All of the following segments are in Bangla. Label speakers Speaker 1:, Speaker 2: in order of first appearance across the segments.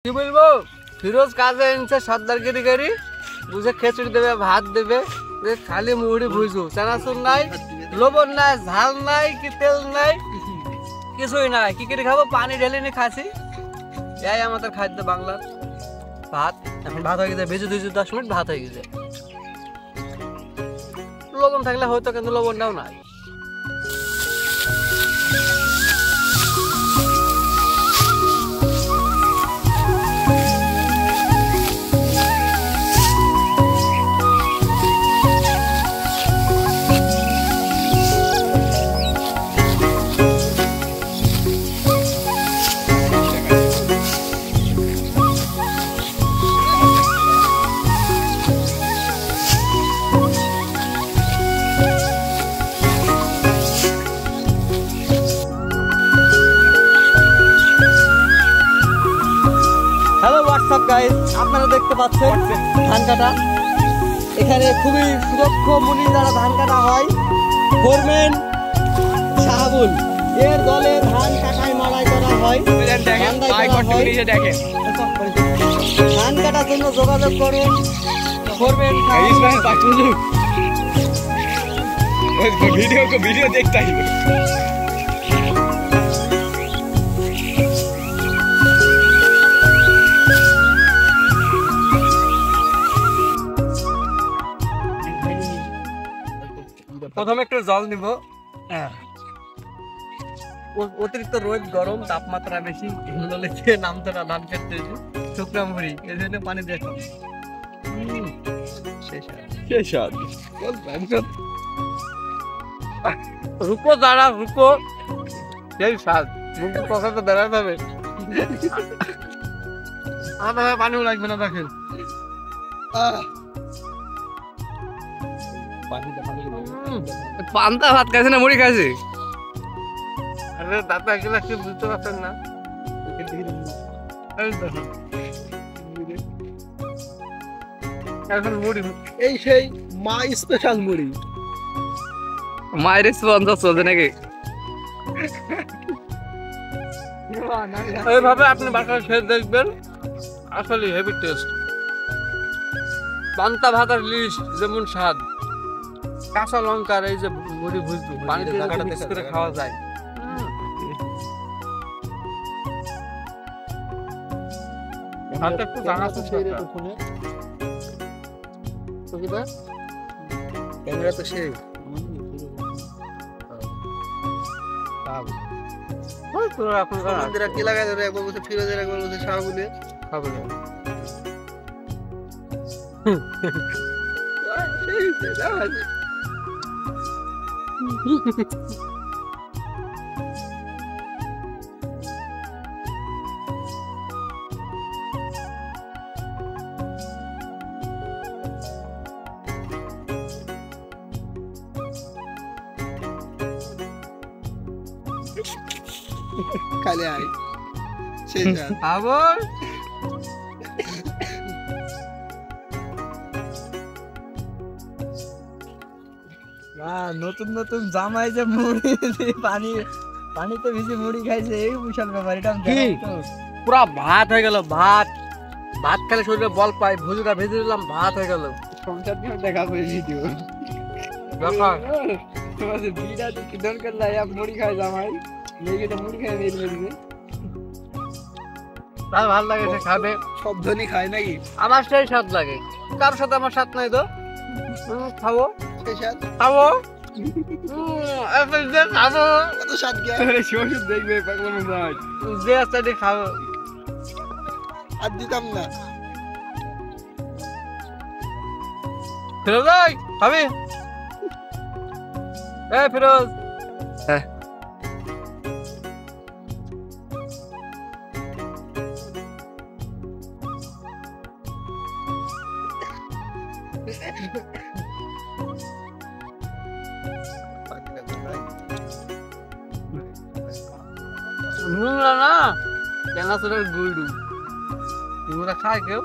Speaker 1: কি বলবো, ফিরোজ কাজে এনেছে সর্দারগিরি করি, বুঝে খিচুড়ি দেবে, ভাত দেবে, খালি মুড়ি ভুজু, চানাচুর নাই, লবণ নাই, ঝাল নাই, কি তেল নাই, কিছুই নাই। কি করে খাবো? পানি ঢেলে নি খাচ্ছি। এই আমাদের খাদ্য বাংলার ভাত। এখন ভাত হয়ে গেছে, ভেজে 2-10 মিনিট ভাত হয়ে গেছে। লবণ থাকলে হয়তো, কিন্তু লবণটাও নাই। আপনারা দেখতে পাচ্ছেন ধান কাটা, এখানে খুবই সুদক্ষ মুনি দ্বারা ধান কাটা হয়। ফোরম্যান শাহাবুল এর দলে ধান কাটায় মাড়াই করা হয়। ধান কাটার জন্য যোগাযোগ করুন ফোরম্যান
Speaker 2: ভিডিও দেখতে হবে।
Speaker 1: প্রথমে একটু জল নিব। অতিরিক্ত রোদ, গরম, তাপমাত্রা বেশি, নামতে না ধান কাটতে শুকনা মুড়ি, এই জন্য পানি দিয়ে রুকো দাঁড়া, রুকো, সেই স্বাদ কথা তো দাঁড়াতে হবে। আমার পানিও লাগবে না, দেখেন
Speaker 2: পান্তা ভাত খাইছে না মুড়ি খাইছে?
Speaker 1: আরে দাদা এগুলো কি বুঝতে পারছেন না? এখন মুড়ি,
Speaker 3: এই সেই মা স্পেশাল মুড়ি।
Speaker 2: মায়ের স্পন্সর চলছে নাকি?
Speaker 1: এইভাবে আপনি বাসায় খেয়ে দেখবেন, আসলে হেভি টেস্ট। পান্তা ভাতের লিস্ট যেমন স্বাদ, কাঁচা লঙ্কার এই যে মুড়ি ভুজবো, পানিতে মিক্স করে খাওয়া যায়। ভাতটা একটু জানাচ্ছি
Speaker 3: ক্যামেরা তো সেই কি লাগাই ধরে, একবার বলছে ফিরোজের, একবার বলছে শাহবুলে
Speaker 1: খাবে না।
Speaker 3: খালি আই সেই
Speaker 1: আবার
Speaker 3: নতুন নতুন জামাই যে মুড়ি পানিতে ভিজে মুড়ি খাইছে, এই বিশাল ব্যাপার। এটা
Speaker 1: পুরা ভাত হয়ে গেল। ভাত ভাত খেলে শরীরে বল পাই। ভুজিটা ভেজে দিলাম, ভাত হয়ে গেল।
Speaker 3: সংসার দিয়ে দেখা করে ভিডিও তোমাদের বিড়া তো কি দরকার নাই, মুড়ি খায় জামাই লেগে তো মুড়ি খায় বেরিয়ে দিবে।
Speaker 1: তার ভালো লাগে, সে খাবে।
Speaker 3: সব ধনী খায় নাকি?
Speaker 1: আমার সেই স্বাদ লাগে, কার সাথে আমার স্বাদ নাই তো। খাবো,
Speaker 3: সেই স্বাদ
Speaker 1: খাবো, খাবো,
Speaker 3: কত স্বাদ গিয়া
Speaker 2: শ্বশুর দেখবে পাগলামো যায়,
Speaker 1: যে আছে খাবো।
Speaker 3: আর দিতাম না।
Speaker 1: ফিরোজ ভাই খাবি? এ ফিরোজ,
Speaker 2: হ্যাঁ
Speaker 1: না চানাচুরের গুড়ু এগুলা খায় কেউ?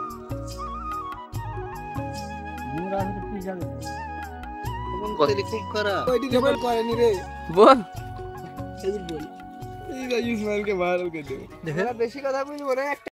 Speaker 3: খুব খারাপ ওইটি কেমন করেনি রে
Speaker 2: বল।
Speaker 3: এই বল এই ইসমাইলকে ভালো করে দে। বেশি কথা বলবো না।